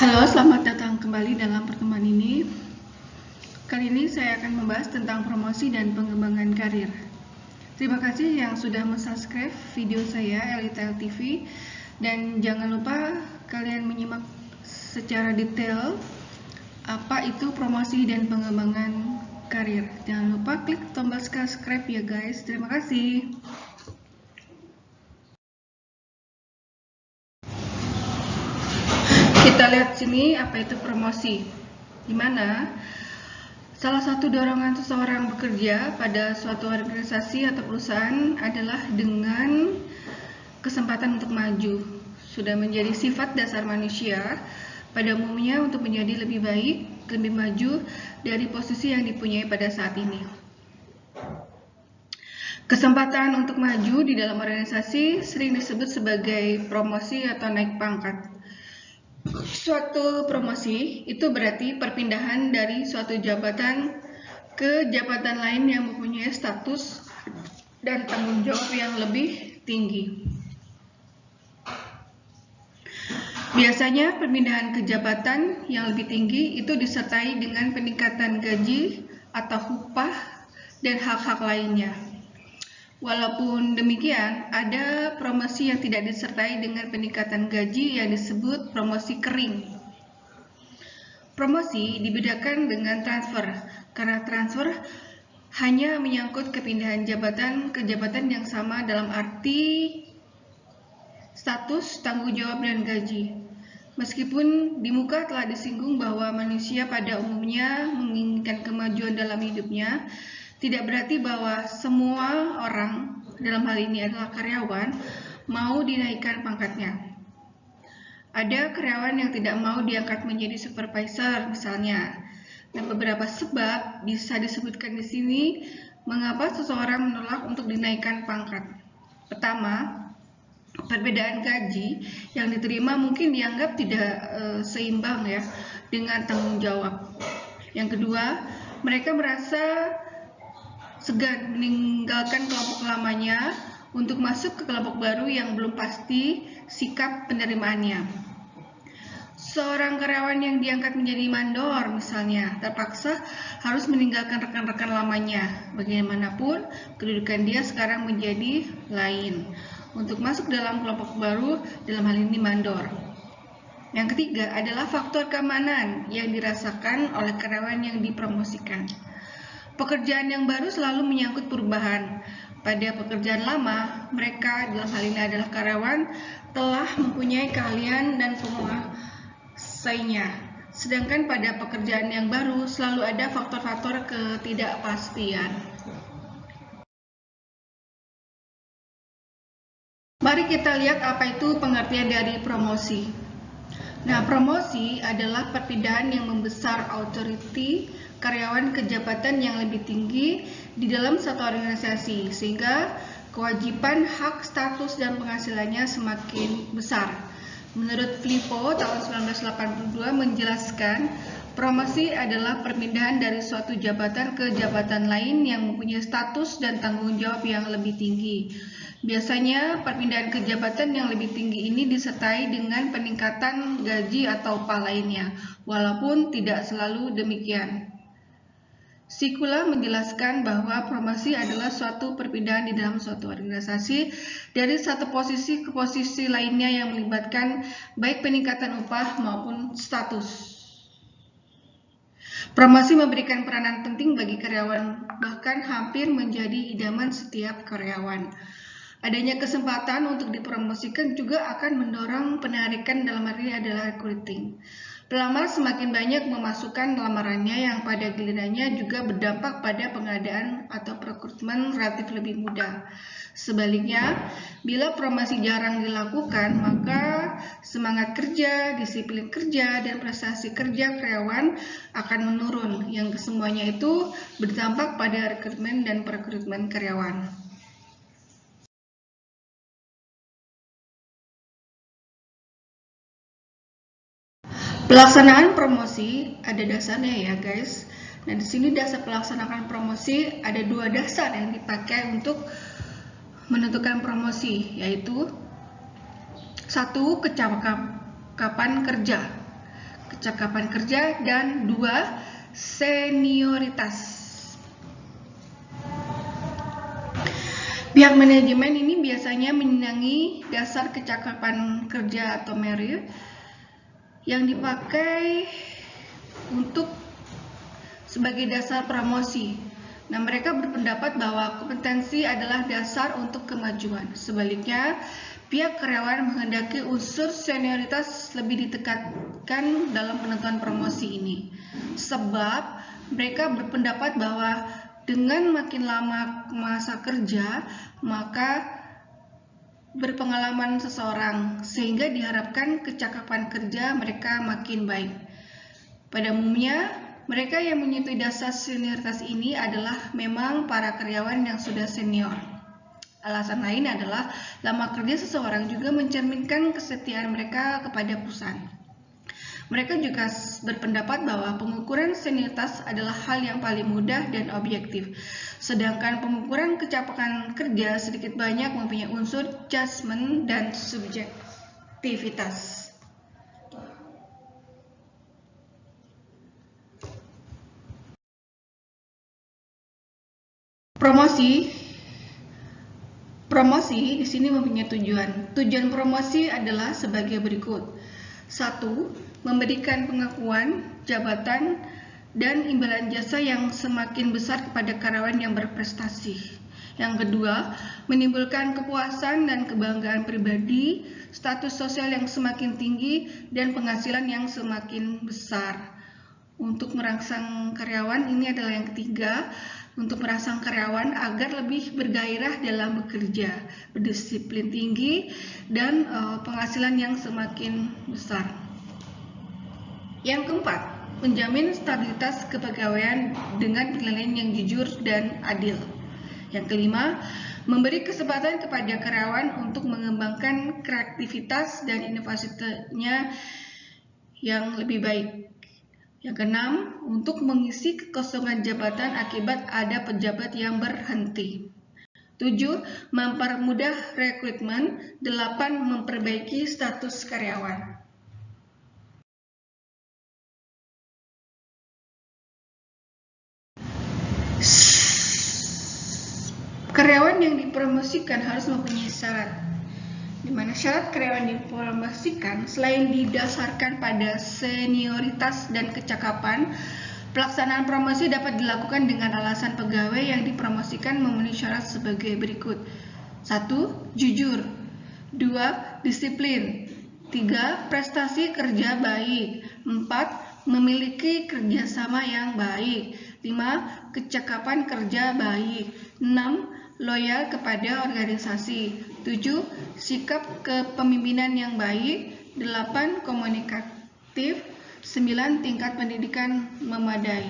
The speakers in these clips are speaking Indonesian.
Halo, selamat datang kembali dalam pertemuan ini. Kali ini saya akan membahas tentang promosi dan pengembangan karir. Terima kasih yang sudah subscribe video saya, Elitail TV, dan jangan lupa kalian menyimak secara detail apa itu promosi dan pengembangan karir. Jangan lupa klik tombol subscribe ya guys. Terima kasih. Kita lihat sini apa itu promosi. Di mana salah satu dorongan seseorang bekerja pada suatu organisasi atau perusahaan adalah dengan kesempatan untuk maju. Sudah menjadi sifat dasar manusia pada umumnya untuk menjadi lebih baik, lebih maju dari posisi yang dipunyai pada saat ini. Kesempatan untuk maju di dalam organisasi sering disebut sebagai promosi atau naik pangkat. Suatu promosi itu berarti perpindahan dari suatu jabatan ke jabatan lain yang mempunyai status dan tanggung jawab yang lebih tinggi. Biasanya perpindahan ke jabatan yang lebih tinggi itu disertai dengan peningkatan gaji atau upah dan hak-hak lainnya. Walaupun demikian, ada promosi yang tidak disertai dengan peningkatan gaji yang disebut promosi kering. Promosi dibedakan dengan transfer, karena transfer hanya menyangkut kepindahan jabatan ke jabatan yang sama dalam arti status, tanggung jawab, dan gaji. Meskipun di muka telah disinggung bahwa manusia pada umumnya menginginkan kemajuan dalam hidupnya, tidak berarti bahwa semua orang, dalam hal ini adalah karyawan, mau dinaikkan pangkatnya. Ada karyawan yang tidak mau diangkat menjadi supervisor misalnya. Nah, beberapa sebab bisa disebutkan di sini mengapa seseorang menolak untuk dinaikkan pangkat. Pertama, perbedaan gaji yang diterima mungkin dianggap tidak seimbang ya dengan tanggung jawab. Yang kedua, mereka merasa segan meninggalkan kelompok lamanya untuk masuk ke kelompok baru yang belum pasti sikap penerimaannya. Seorang karyawan yang diangkat menjadi mandor misalnya terpaksa harus meninggalkan rekan-rekan lamanya. Bagaimanapun kedudukan dia sekarang menjadi lain untuk masuk dalam kelompok baru, dalam hal ini mandor. Yang ketiga adalah faktor keamanan yang dirasakan oleh karyawan yang dipromosikan. Pekerjaan yang baru selalu menyangkut perubahan. Pada pekerjaan lama, mereka dalam hal ini adalah karyawan telah mempunyai keahlian dan penguasainya. Sedangkan pada pekerjaan yang baru selalu ada faktor-faktor ketidakpastian. Mari kita lihat apa itu pengertian dari promosi. Nah, promosi adalah perpindahan yang membesar authority karyawan ke jabatan yang lebih tinggi di dalam satu organisasi, sehingga kewajiban hak, status, dan penghasilannya semakin besar. Menurut Filippo tahun 1982 menjelaskan, promosi adalah perpindahan dari suatu jabatan ke jabatan lain yang mempunyai status dan tanggung jawab yang lebih tinggi. Biasanya perpindahan ke jabatan yang lebih tinggi ini disertai dengan peningkatan gaji atau upah lainnya, walaupun tidak selalu demikian. Sikula menjelaskan bahwa promosi adalah suatu perpindahan di dalam suatu organisasi dari satu posisi ke posisi lainnya yang melibatkan baik peningkatan upah maupun status. Promosi memberikan peranan penting bagi karyawan, bahkan hampir menjadi idaman setiap karyawan. Adanya kesempatan untuk dipromosikan juga akan mendorong penarikan, dalam arti adalah recruiting. Pelamar semakin banyak memasukkan lamarannya yang pada gilirannya juga berdampak pada pengadaan atau rekrutmen relatif lebih mudah. Sebaliknya, bila promosi jarang dilakukan, maka semangat kerja, disiplin kerja, dan prestasi kerja karyawan akan menurun, yang kesemuanya itu berdampak pada rekrutmen dan perekrutmen karyawan. Pelaksanaan promosi ada dasarnya ya guys. Nah, di sini dasar pelaksanaan promosi ada dua dasar yang dipakai untuk menentukan promosi, yaitu satu, kecakapan kerja. kecakapan kerja, dan 2. Senioritas. Pihak manajemen ini biasanya menyenangi dasar kecakapan kerja atau merit yang dipakai untuk sebagai dasar promosi. Nah, mereka berpendapat bahwa kompetensi adalah dasar untuk kemajuan. Sebaliknya, pihak karyawan menghendaki unsur senioritas lebih ditekankan dalam penentuan promosi ini. Sebab mereka berpendapat bahwa dengan makin lama masa kerja, maka berpengalaman seseorang, sehingga diharapkan kecakapan kerja mereka makin baik. Pada umumnya, mereka yang menyetujui dasar senioritas ini adalah memang para karyawan yang sudah senior. Alasan lain adalah lama kerja seseorang juga mencerminkan kesetiaan mereka kepada perusahaan. Mereka juga berpendapat bahwa pengukuran senioritas adalah hal yang paling mudah dan objektif, sedangkan pengukuran kecakapan kerja sedikit banyak mempunyai unsur judgement dan subjektivitas. Promosi di sini mempunyai tujuan. Tujuan promosi adalah sebagai berikut. 1. Memberikan pengakuan, jabatan, dan imbalan jasa yang semakin besar kepada karyawan yang berprestasi. Yang kedua, menimbulkan kepuasan dan kebanggaan pribadi, status sosial yang semakin tinggi, dan penghasilan yang semakin besar. Untuk merangsang karyawan, ini adalah yang ketiga, untuk merangsang karyawan agar lebih bergairah dalam bekerja, berdisiplin tinggi, dan penghasilan yang semakin besar. Yang keempat, menjamin stabilitas kepegawaian dengan penilaian yang jujur dan adil. Yang kelima, memberi kesempatan kepada karyawan untuk mengembangkan kreativitas dan inovasinya yang lebih baik. Yang keenam, untuk mengisi kekosongan jabatan akibat ada pejabat yang berhenti. 7. Mempermudah rekrutmen. 8. Memperbaiki status karyawan. Karyawan yang dipromosikan harus mempunyai syarat, di mana syarat karyawan dipromosikan selain didasarkan pada senioritas dan kecakapan, pelaksanaan promosi dapat dilakukan dengan alasan pegawai yang dipromosikan memenuhi syarat sebagai berikut. 1. Jujur. 2. Disiplin. 3. Prestasi kerja baik. 4. Memiliki kerjasama yang baik. 5. Kecakapan kerja baik. 6. Loyal kepada organisasi. 7. Sikap kepemimpinan yang baik. 8. Komunikatif. 9. Tingkat pendidikan memadai.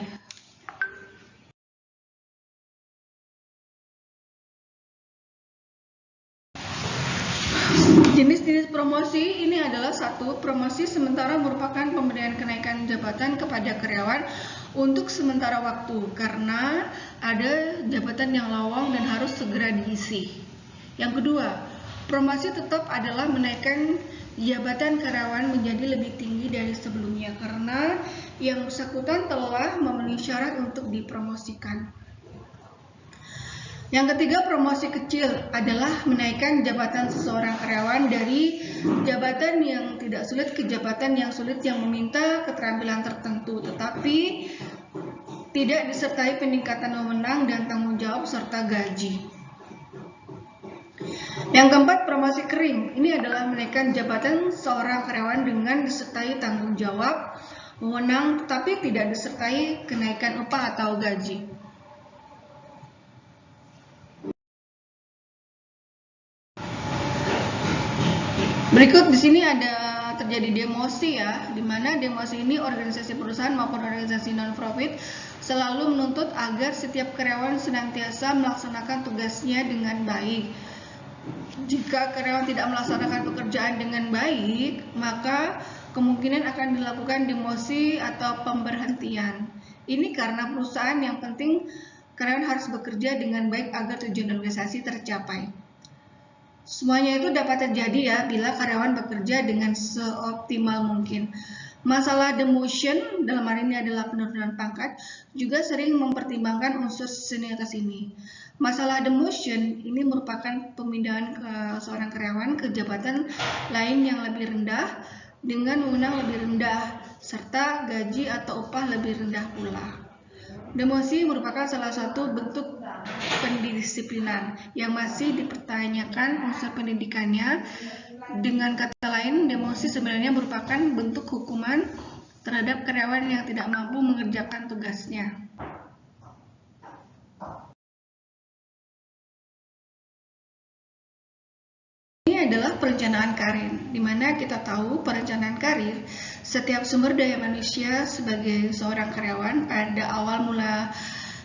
Jenis-jenis promosi ini adalah 1. Promosi sementara merupakan pemberian kenaikan jabatan kepada karyawan untuk sementara waktu karena ada jabatan yang lowong dan harus segera diisi. Yang kedua, promosi tetap adalah menaikkan jabatan karyawan menjadi lebih tinggi dari sebelumnya karena yang bersangkutan telah memenuhi syarat untuk dipromosikan. Yang ketiga, promosi kecil adalah menaikkan jabatan seseorang karyawan dari jabatan yang tidak sulit ke jabatan yang sulit yang meminta keterampilan tertentu, tetapi tidak disertai peningkatan wewenang dan tanggung jawab serta gaji. Yang keempat, promosi kering. Ini adalah menaikkan jabatan seorang karyawan dengan disertai tanggung jawab, wewenang, tetapi tidak disertai kenaikan upah atau gaji. Berikut di sini ada terjadi demosi ya, di mana demosi ini organisasi perusahaan maupun organisasi non-profit selalu menuntut agar setiap karyawan senantiasa melaksanakan tugasnya dengan baik. Jika karyawan tidak melaksanakan pekerjaan dengan baik, maka kemungkinan akan dilakukan demosi atau pemberhentian. Ini karena perusahaan yang penting karyawan harus bekerja dengan baik agar tujuan organisasi tercapai. Semuanya itu dapat terjadi ya bila karyawan bekerja dengan seoptimal mungkin. Masalah demotion, dalam hal ini adalah penurunan pangkat, juga sering mempertimbangkan unsur senioritas ini. Masalah demotion ini merupakan pemindahan ke seorang karyawan ke jabatan lain yang lebih rendah dengan wewenang lebih rendah, serta gaji atau upah lebih rendah pula. Demosi merupakan salah satu bentuk pendisiplinan yang masih dipertanyakan unsur pendidikannya. Dengan kata lain, demosi sebenarnya merupakan bentuk hukuman terhadap karyawan yang tidak mampu mengerjakan tugasnya. Ini adalah perencanaan karir, di mana kita tahu perencanaan karir, setiap sumber daya manusia sebagai seorang karyawan pada awal mula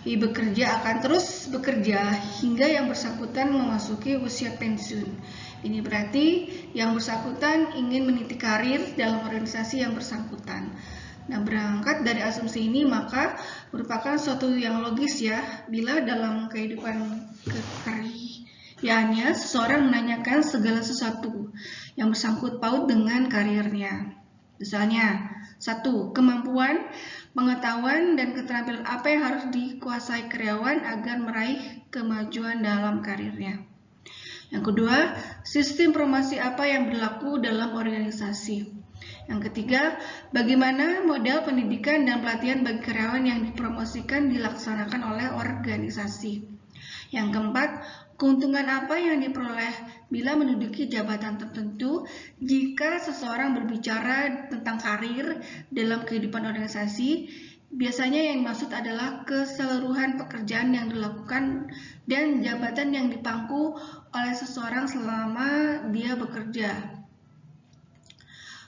bekerja akan terus bekerja hingga yang bersangkutan memasuki usia pensiun. Ini berarti yang bersangkutan ingin meniti karir dalam organisasi yang bersangkutan. Nah, berangkat dari asumsi ini maka merupakan suatu yang logis ya, bila dalam kehidupan kekaryanya seseorang menanyakan segala sesuatu yang bersangkut paut dengan karirnya. Misalnya, 1. Kemampuan, pengetahuan, dan keterampilan apa yang harus dikuasai karyawan agar meraih kemajuan dalam karirnya. Yang kedua, sistem promosi apa yang berlaku dalam organisasi. Yang ketiga, bagaimana model pendidikan dan pelatihan bagi karyawan yang dipromosikan dilaksanakan oleh organisasi. Yang keempat, keuntungan apa yang diperoleh bila menduduki jabatan tertentu. Jika seseorang berbicara tentang karir dalam kehidupan organisasi, biasanya yang dimaksud adalah keseluruhan pekerjaan yang dilakukan dan jabatan yang dipangku oleh seseorang selama dia bekerja.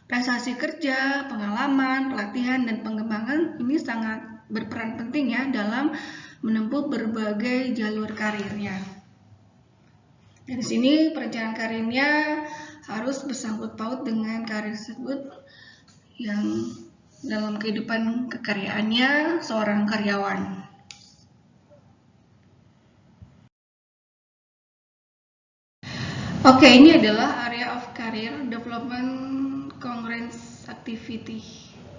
Prestasi kerja, pengalaman, pelatihan, dan pengembangan ini sangat berperan penting ya dalam menempuh berbagai jalur karirnya. Dari sini perencanaan karirnya harus bersangkut paut dengan karir tersebut yang dalam kehidupan kekaryaannya seorang karyawan. Oke, ini adalah area of career development congress activity.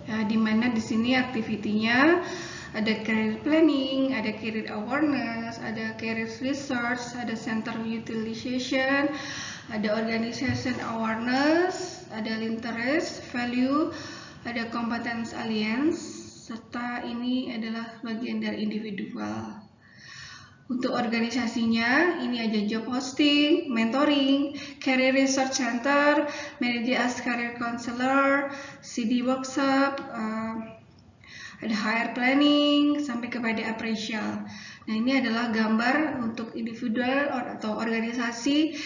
Ya, di mana di sini aktivitinya ada career planning, ada career awareness, ada career research, ada center utilization, ada organization awareness, ada interest, value, ada competence alliance, serta ini adalah bagian dari individual. Untuk organisasinya, ini ada job posting, mentoring, career research center, manage as career counselor, CD workshop, ada hire planning, sampai kepada appraisal. Nah, ini adalah gambar untuk individual atau organisasi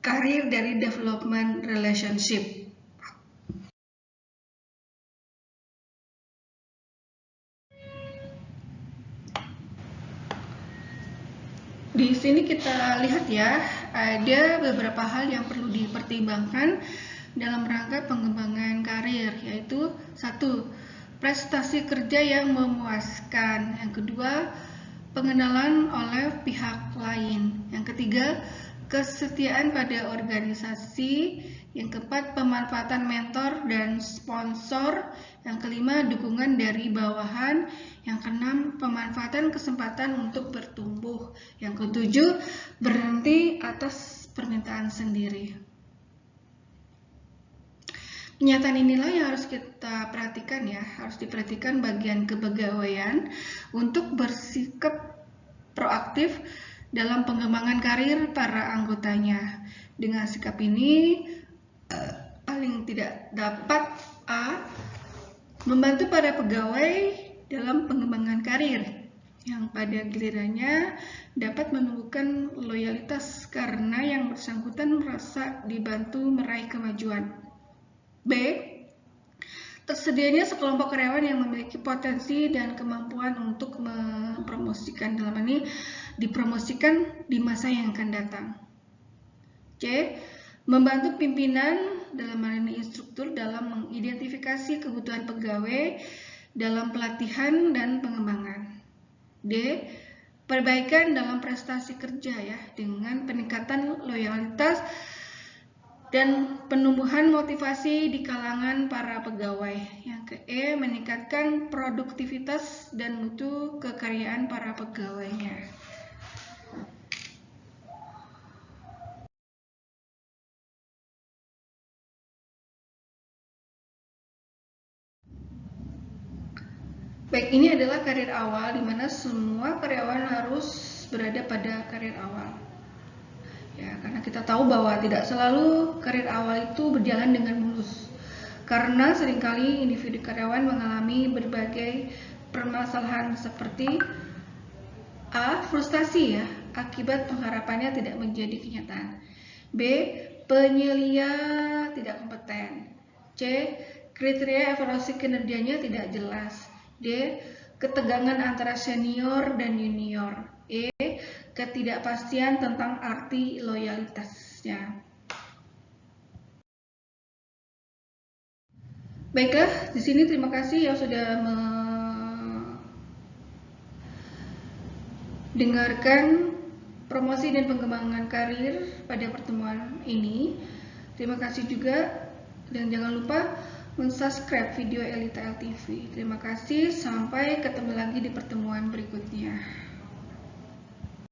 karir dari development relationship. Di sini kita lihat ya, ada beberapa hal yang perlu dipertimbangkan dalam rangka pengembangan karir, yaitu 1. Prestasi kerja yang memuaskan. Yang kedua, pengenalan oleh pihak lain. Yang ketiga, kesetiaan pada organisasi. Yang keempat, pemanfaatan mentor dan sponsor. Yang kelima, dukungan dari bawahan. Yang keenam, pemanfaatan kesempatan untuk bertumbuh. Yang ketujuh, berhenti atas permintaan sendiri. Kenyataan inilah yang harus kita perhatikan ya, harus diperhatikan bagian kepegawaian untuk bersikap proaktif dalam pengembangan karir para anggotanya. Dengan sikap ini, paling tidak dapat A. Membantu para pegawai dalam pengembangan karir, yang pada gilirannya dapat menumbuhkan loyalitas karena yang bersangkutan merasa dibantu meraih kemajuan. B. Tersedianya sekelompok karyawan yang memiliki potensi dan kemampuan untuk mempromosikan, dalam ini dipromosikan di masa yang akan datang. C. Membantu pimpinan, dalam hal ini instruktur, dalam mengidentifikasi kebutuhan pegawai dalam pelatihan dan pengembangan. D. Perbaikan dalam prestasi kerja ya, dengan peningkatan loyalitas Dan penumbuhan motivasi di kalangan para pegawai. Yang ke E, meningkatkan produktivitas dan mutu kekaryaan para pegawainya. Baik, ini adalah karir awal, di mana semua karyawan harus berada pada karir awal. Ya, karena kita tahu bahwa tidak selalu karir awal itu berjalan dengan mulus. Karena seringkali individu karyawan mengalami berbagai permasalahan seperti A. Frustasi ya, akibat pengharapannya tidak menjadi kenyataan. B. Penyelia tidak kompeten. C. Kriteria evaluasi kinerjanya tidak jelas. D. Ketegangan antara senior dan junior. E. Ketidakpastian tentang arti loyalitasnya. Baiklah, di sini terima kasih yang sudah mendengarkan promosi dan pengembangan karir pada pertemuan ini. Terima kasih juga, dan jangan lupa mensubscribe video Elita LTV. Terima kasih, sampai ketemu lagi di pertemuan berikutnya.